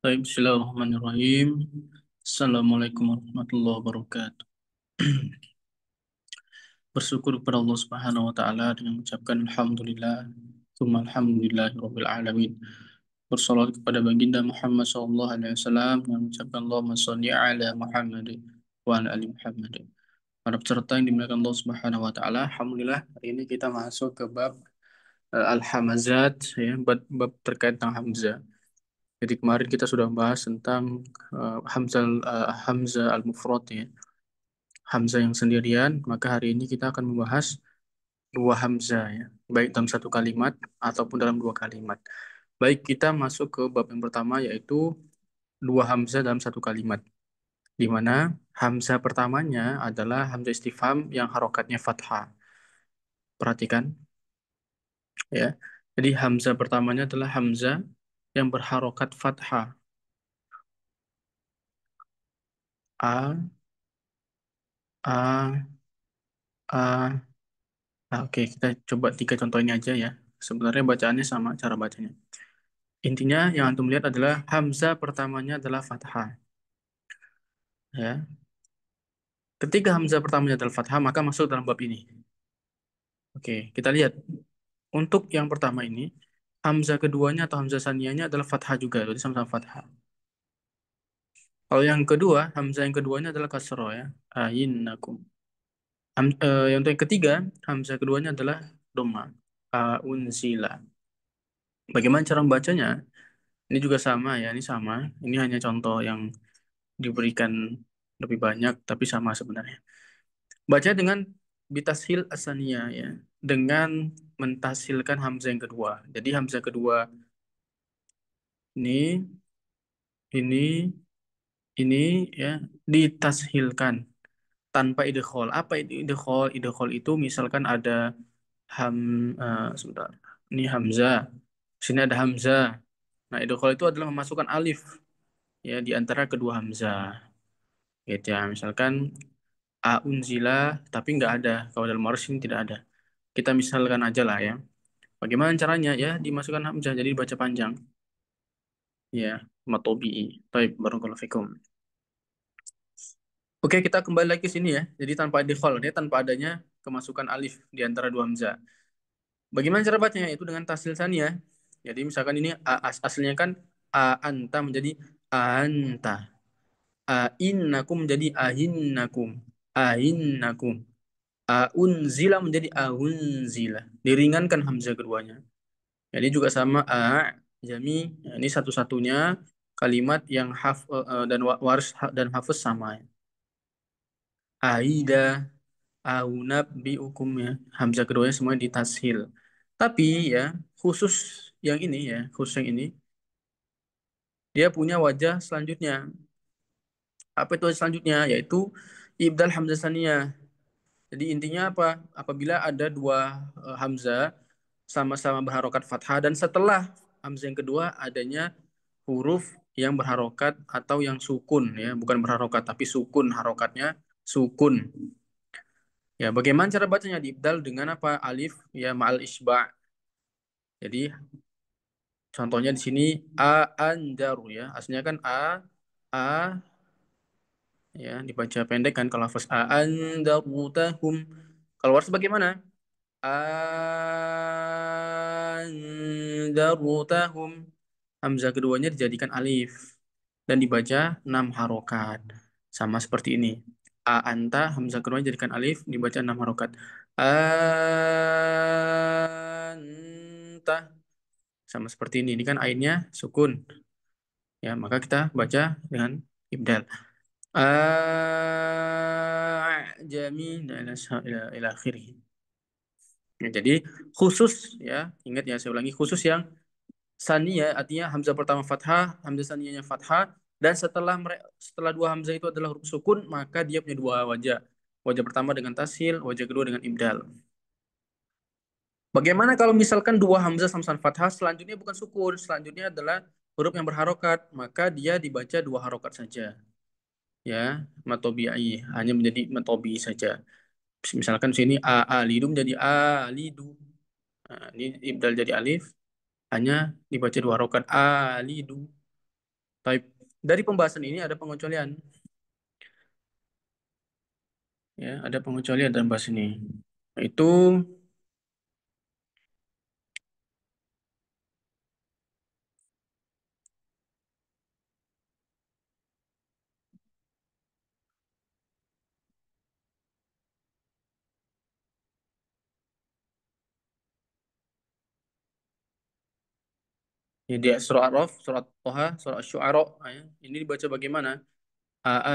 Baik, bismillahirrahmanirrahim. Assalamualaikum warahmatullahi wabarakatuh. Bersyukur kepada Allah Subhanahu wa taala dengan mengucapkan alhamdulillah, tsumma alhamdulillahirabbil alamin. Bersalawat kepada baginda Muhammad sallallahu alaihi wasallam dengan mengucapkan Allahumma shalli ala Muhammad wa ala ali Muhammad. Para peserta yang dimuliakan Allah Subhanahu wa taala, alhamdulillah hari ini kita masuk ke bab al-hamazat ya, bab terkait dengan hamzah. Jadi kemarin kita sudah bahas tentang Hamzah al-Mufrad ya. Hamzah yang sendirian, maka hari ini kita akan membahas dua Hamzah ya, baik dalam satu kalimat ataupun dalam dua kalimat. Baik, kita masuk ke bab yang pertama yaitu dua Hamzah dalam satu kalimat. Di mana Hamzah pertamanya adalah Hamzah istifham yang harokatnya fathah. Perhatikan ya. Jadi Hamzah pertamanya adalah Hamzah yang berharokat fathah. A, A, A. Nah, oke, kita coba tiga contoh ini aja ya. Sebenarnya bacaannya sama cara bacanya. Intinya yang antum lihat adalah hamzah pertamanya adalah fathah. Ya. Ketika hamzah pertamanya adalah fathah, maka masuk dalam bab ini. Oke, kita lihat. Untuk yang pertama ini, hamzah keduanya atau hamzah saniyanya adalah fathah juga. Jadi sama-sama fathah. Kalau yang kedua, hamzah yang keduanya adalah kasroh ya. Ainnakum. Yang untuk yang ketiga, hamzah keduanya adalah dhamma. Unzila. Bagaimana cara membacanya? Ini juga sama ya, ini sama. Ini hanya contoh yang diberikan lebih banyak, tapi sama sebenarnya. Baca dengan bitashil asania ya, dengan mentashilkan hamzah yang kedua. Jadi hamzah kedua ini, ini, ini ya ditashilkan tanpa idghol. Apa itu idghol? Idghol itu misalkan ada ham, sebentar. Ini hamzah, sini ada hamzah. Nah, idghol itu adalah memasukkan alif ya di antara kedua hamzah. Gitu ya, misalkan unzila tapi nggak ada. Kalau dalam waris ini tidak ada. Kita misalkan aja lah ya. Bagaimana caranya ya dimasukkan hamzah jadi dibaca panjang. Ya, matobi'i. Baik, barakallahu fikum. Oke, kita kembali lagi ke sini ya. Jadi tanpa default ya, tanpa adanya kemasukan alif di antara dua hamzah. Bagaimana cara bacanya? Itu dengan tasil saniyah. Jadi misalkan ini aslinya kan anta menjadi anta. Innakum menjadi ahinnakum. Ahinnakum. Unzila menjadi aunzila. Diringankan hamzah keduanya. Jadi juga sama jami. Nah, ini satu-satunya kalimat yang dan waris dan hafız sama ya. Aida, aunab biukum ya. Hamzah keduanya semuanya ditashil. Tapi ya khusus yang ini ya, khusus yang ini dia punya wajah selanjutnya. Apa itu wajah selanjutnya? Yaitu ibdal hamzah saniyah. Jadi intinya apa? Apabila ada dua hamzah sama-sama berharokat fathah dan setelah hamzah yang kedua adanya huruf yang berharokat atau yang sukun ya, bukan berharokat tapi sukun harokatnya sukun. Ya, bagaimana cara bacanya diibdal dengan apa? Alif ya ma'al isba. Jadi contohnya di sini andaru ya. Aslinya kan a ya dibaca pendek kan kalau lafaz andarutahum. Kalau harus bagaimana? Andarutahum. Hamzah keduanya dijadikan alif dan dibaca 6 harokat. Sama seperti ini. Anta, hamzah keduanya dijadikan alif, dibaca 6 harokat. Anta. Sama seperti ini. Ini kan ainnya sukun. Ya, maka kita baca dengan ibdal. Jami dan ila akhirih. Ya, jadi khusus ya, ingat ya saya ulangi khusus yang saniyah artinya hamzah pertama fathah, hamzah saniyahnya fathah dan setelah dua hamzah itu adalah huruf sukun, maka dia punya dua wajah. Wajah pertama dengan tasil, wajah kedua dengan ibdal. Bagaimana kalau misalkan dua hamzah sama-sama fathah, selanjutnya bukan sukun, selanjutnya adalah huruf yang berharokat, maka dia dibaca dua harokat saja. Ya, matobi'i hanya menjadi matobi saja. Misalkan sini alidu menjadi alidu. Nah, ini ibdal jadi alif, hanya dibaca dua harokat alidu. Taib. Dari pembahasan ini ada pengecualian, ya, ada pengecualian dalam bahas ini. Itu ya, dia surah Ar-Raf, surah Toha, surah Asy-Syu'ara, ya. Ini dibaca bagaimana?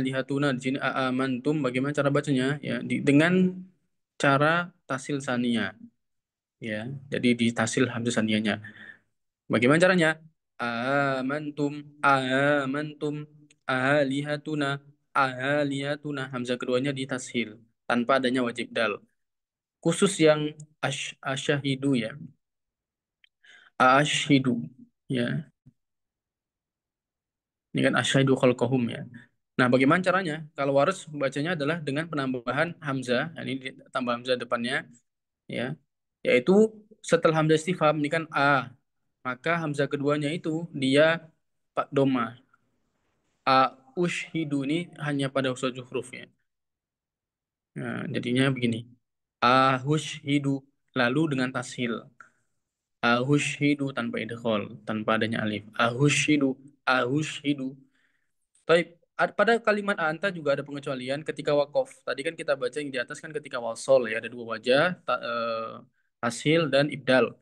Lihatuna di sini amantum bagaimana cara bacanya? Ya, dengan cara tasil saniyah, ya. Jadi di tasil hamzah saniyahnya. Bagaimana caranya? Amantum, amantum, alihatuna, alihatuna. Hamzah keduanya ditashil tanpa adanya wajib dal. Khusus yang asyahidu, ya. Ashidu, ya. Ini kan asyahidu khalqahum, ya. Nah, bagaimana caranya? Kalau waris bacanya adalah dengan penambahan hamzah, ini tambah hamzah depannya, ya. Yaitu setelah hamzah istifham ini kan maka hamzah keduanya itu dia pak doma. Ushhidu ini hanya pada usaha huruf, ya. Nah, jadinya begini. Ahushhidu lalu dengan tashil. Ahushhidu tanpa idghal, tanpa adanya alif. Ahushhidu, ahushhidu. Baik, pada kalimat anta juga ada pengecualian ketika wakof. Tadi kan kita baca yang di atas kan ketika wasol, ya, ada dua wajah, tasil dan ibdal.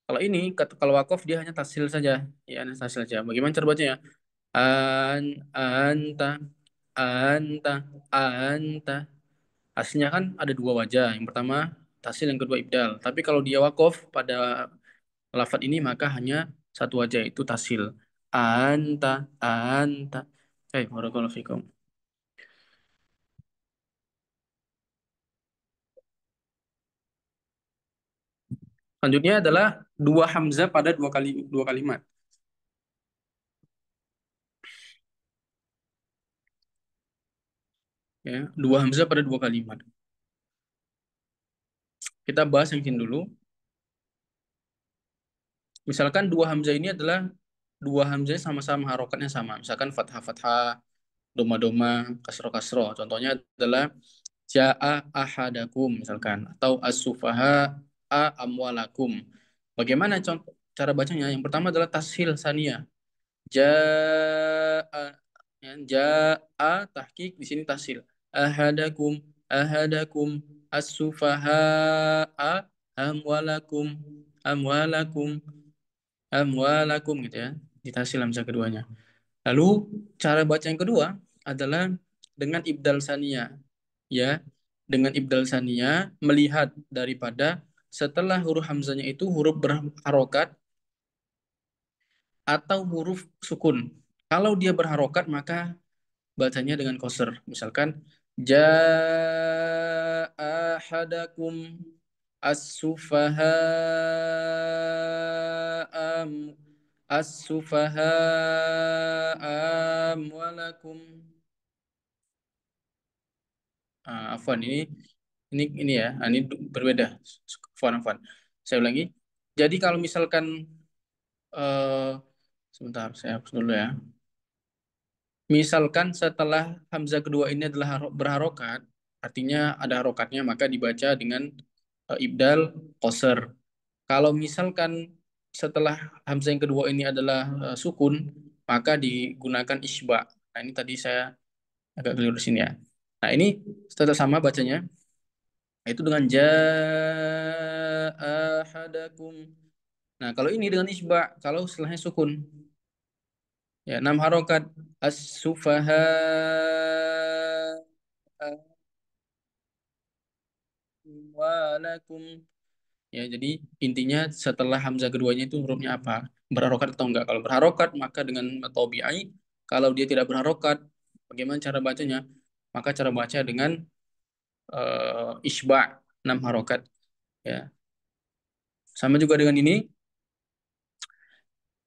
Kalau ini kalau wakof dia hanya tasil saja, ya, hanya tasil saja. Bagaimana cara bacanya? An anta anta anta. Aslinya kan ada dua wajah. Yang pertama tasil, yang kedua ibdal. Tapi kalau dia wakof pada lafadz ini maka hanya satu wajah, itu tasil. Anta anta. Barakallahu fikum. Selanjutnya adalah dua hamzah pada dua kalimat. Ya, dua hamzah pada dua kalimat. Kita bahas yang ini dulu. Misalkan dua hamzah ini adalah dua hamzah sama-sama harokatnya sama. Misalkan fathah-fathah, doma-doma, kasro-kasro. Contohnya adalah ja'a ahadakum misalkan, atau as-sufaha amwalakum. Bagaimana contoh cara bacanya? Yang pertama adalah tashil saniyah. Ja'a, ya, ja'a tahqiq di sini tashil. Ahadakum, ahadakum, as-sufaha'a amwalakum, amwalakum, amwalakum, gitu, ya. Ditasil hamzah keduanya. Lalu cara baca yang kedua adalah dengan ibdal saniyah, ya. Dengan ibdal saniyah melihat daripada setelah huruf hamzahnya itu huruf berharokat atau huruf sukun. Kalau dia berharokat maka bacanya dengan koser. Misalkan ja'ahadakum as-sufaha am as-sufaha amwalakum. Afwan, ini ya, ini berbeda. Afwan, afwan. Saya ulangi. Jadi kalau misalkan eh, sebentar, saya hapus dulu, ya. Misalkan setelah hamzah kedua ini adalah berharokat, artinya ada harokatnya, maka dibaca dengan ibdal qasr. Kalau misalkan setelah hamzah yang kedua ini adalah sukun, maka digunakan isba. Nah, ini tadi saya agak keliru di sini, ya. Nah, ini tetap sama bacanya, yaitu dengan ja'ahadakum. Nah, kalau ini dengan isba, kalau setelahnya sukun. Ya, 6 harokat. As-sufaha walakum. Ya, jadi intinya setelah hamzah keduanya itu hurufnya apa? Berharokat atau enggak? Kalau berharokat maka dengan tabi'i. Kalau dia tidak berharokat, bagaimana cara bacanya? Maka cara baca dengan isba, 6 harokat. Ya, sama juga dengan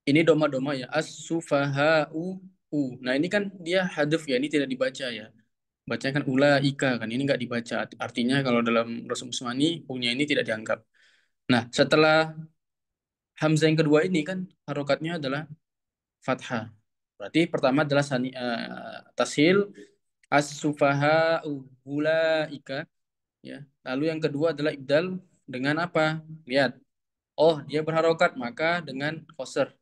ini doma-doma, ya. As-sufaha'u u. Nah, ini kan dia hadaf, ya, ini tidak dibaca, ya. Bacanya kan ulaika, kan ini nggak dibaca. Artinya kalau dalam Rasul Usmani punya ini tidak dianggap. Nah, setelah hamzah yang kedua ini kan harokatnya adalah fathah. Berarti pertama adalah tashil as-sufaha ulaika, ya. Lalu yang kedua adalah ibdal dengan apa? Lihat. Oh, dia berharokat maka dengan koser,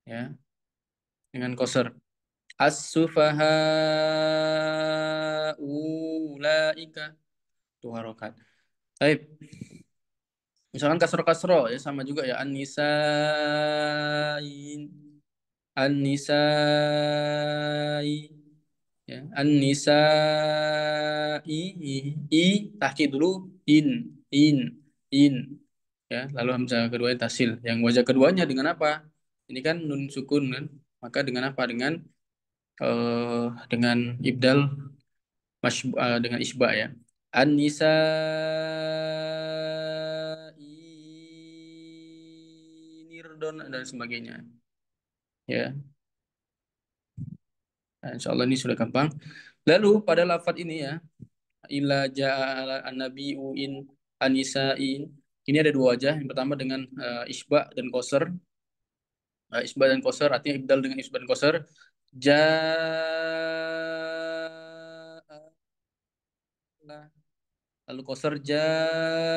ya, dengan koser. As-sufaha ulaika itu harokat. Baik. Misalkan kasro-kasro ya sama juga ya an-nisain, an-nisai, ya an-nisai, i tahqiq dulu, in, in, in, ya lalu hamzah kedua tasil. Yang wajah keduanya dengan apa? Ini kan nun sukun kan, maka dengan apa? Dengan ibdal dengan isba ya. Nirdon dan sebagainya. Ya, nah, insya Allah ini sudah gampang. Lalu pada lafadz ini ya, ila ja'a an-nabiyuin anisain. Ini ada dua wajah. Yang pertama dengan isba dan koser. Isba dan koser artinya ibdal dengan isba dan koser. Ja'a, lalu koser ja'alah.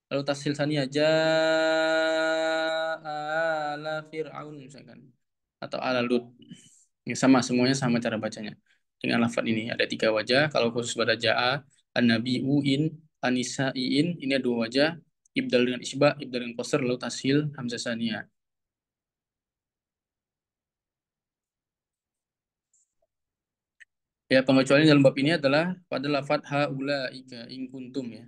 Lalu tasil sania ja'ala fir'aun misalkan. Atau ala Lut. Ya, sama, semuanya sama cara bacanya. Dengan lafaz ini ada tiga wajah. Kalau khusus pada ja'a, an-nabi'uin, an-nisa'iin, ini ada dua wajah. Ibdal dengan isba, ibdal dengan qasr, lalu tasil hamzah saniyah. Ya, pengecualian dalam bab ini adalah pada lafaz haulaika in kuntum ya.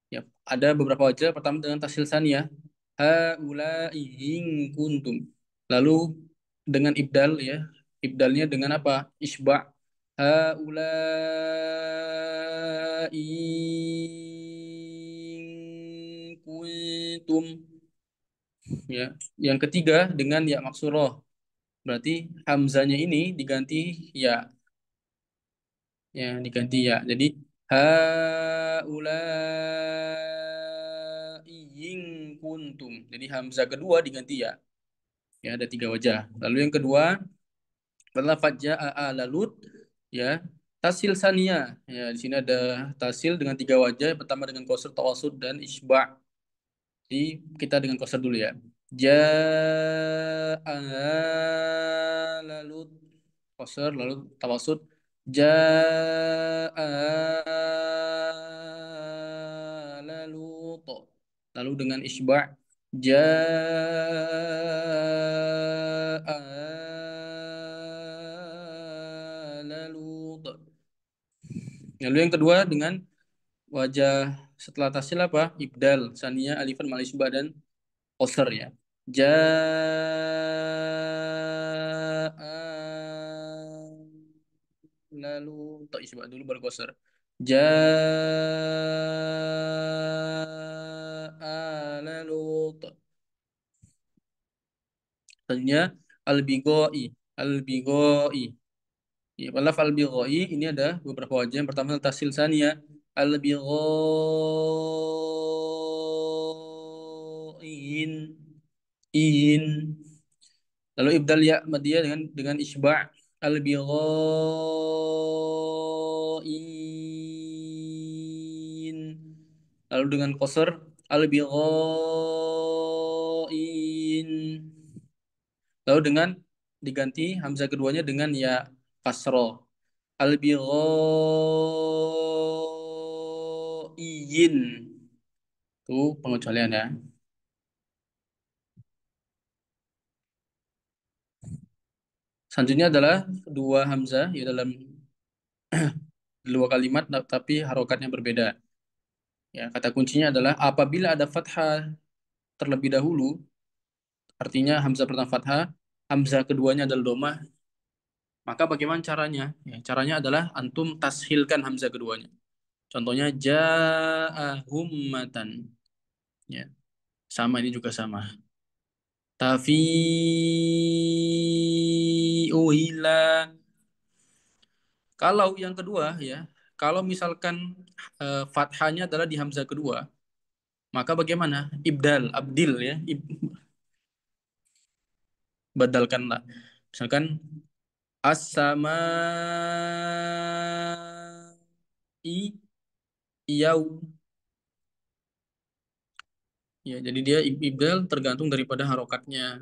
Ya, ada beberapa wajah. Pertama dengan tasil saniyah, haula'i in kuntum. Lalu dengan ibdal ya. Ibdalnya dengan apa? Isba. Haula'i in kuntum. Ya. Yang ketiga dengan ya maksuroh. Berarti hamzanya ini diganti ya, ya diganti ya. Jadi haula'i in kuntum. Jadi hamzah kedua diganti ya. Ya, ada tiga wajah. Lalu yang kedua adalah fajja'a lalut, ya. Tasil sania. Ya, di sini ada tasil dengan tiga wajah. Yang pertama dengan qasr, tawasud dan isba'. Jadi kita dengan qasr dulu ya. Ja'a lalut, qasr lalu tawasud. Ja'a lalut. Lalu dengan isba' ja'ala Lut. Lalu yang kedua dengan wajah setelah tasil apa? Ibdal, saniyah, alifan, malisbah dan qasr ya. Lalu untuk isbah dulu baru qasr. Ja'ala Lut. Selanjutnya al-bighai, al-bighai. Ya, lafal al-bighai ini ada beberapa wajah. Yang pertama tasil saniyah, al-bighain, in. Lalu ibdal ya madiyah dengan isba' al-bighain. Lalu dengan qasr al-bighain. Lalu dengan diganti hamzah keduanya dengan ya kasro. Al-bighain. Itu pengecualian ya. Selanjutnya adalah dua hamzah ya dalam dua kalimat tapi harokatnya berbeda. Ya, kata kuncinya adalah apabila ada fathah terlebih dahulu, artinya hamzah pertama fathah, hamzah keduanya adalah domah, maka bagaimana caranya? Ya, caranya adalah antum tashilkan hamzah keduanya. Contohnya ja'ahum matan. Ya, sama ini juga sama. Tafi'uhila. Kalau yang kedua ya, kalau misalkan fathahnya adalah di hamzah kedua, maka bagaimana? Ibdal, abdil ya. Badalkanlah. Misalkan as-sama i iyau. Ya, jadi dia ibdal tergantung daripada harokatnya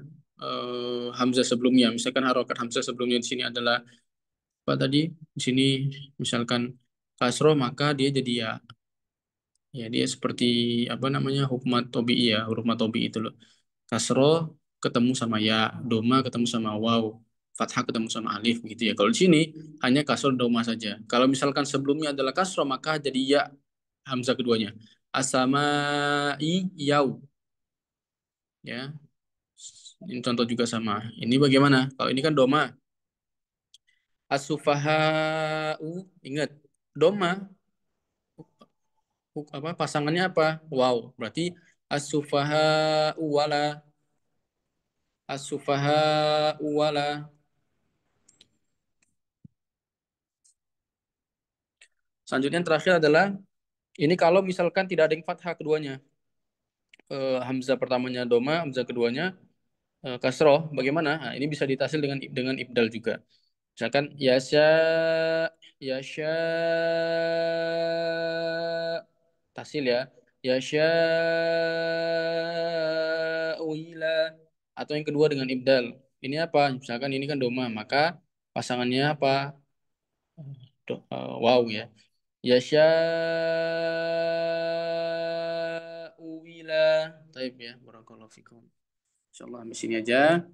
hamzah sebelumnya. Misalkan harokat hamzah sebelumnya di sini adalah apa tadi? Di sini misalkan kasro maka dia jadi ya. Ya, dia seperti apa namanya? Hukmat tobi'i ya, huruf matobi itu loh. Kasro ketemu sama ya, doma ketemu sama waw, fathah ketemu sama alif gitu ya. Kalau di sini hanya kasro doma saja. Kalau misalkan sebelumnya adalah kasro maka jadi ya hamzah keduanya. Asama yau ya. Ini contoh juga sama. Ini bagaimana? Kalau ini kan doma. Asufahau ingat doma apa pasangannya apa? Wow. Berarti asufahau wala asufahau wala. Selanjutnya yang terakhir adalah ini kalau misalkan tidak ada yang fathah keduanya. Hamzah pertamanya doma, hamzah keduanya kasroh. Bagaimana? Nah, ini bisa ditasil dengan ibdal juga. Misalkan yasya tasil ya. Yasya wila atau yang kedua dengan ibdal. Ini apa? Misalkan ini kan doma, maka pasangannya apa? Wow ya. Yasya wila. Taib ya. Barakallahu fikum. Insyaallah habis ini aja.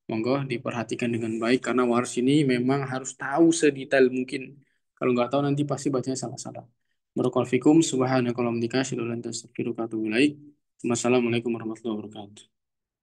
Monggo diperhatikan dengan baik karena waris ini memang harus tahu sedetail mungkin. Kalau nggak tahu nanti pasti bacanya salah-salah. Barakallahu fikum. Subhanakallahumma wa bihamdika asyhadu an la ilaha illa anta astaghfiruka wa atubu ilaik. Wassalamualaikum warahmatullahi wabarakatuh.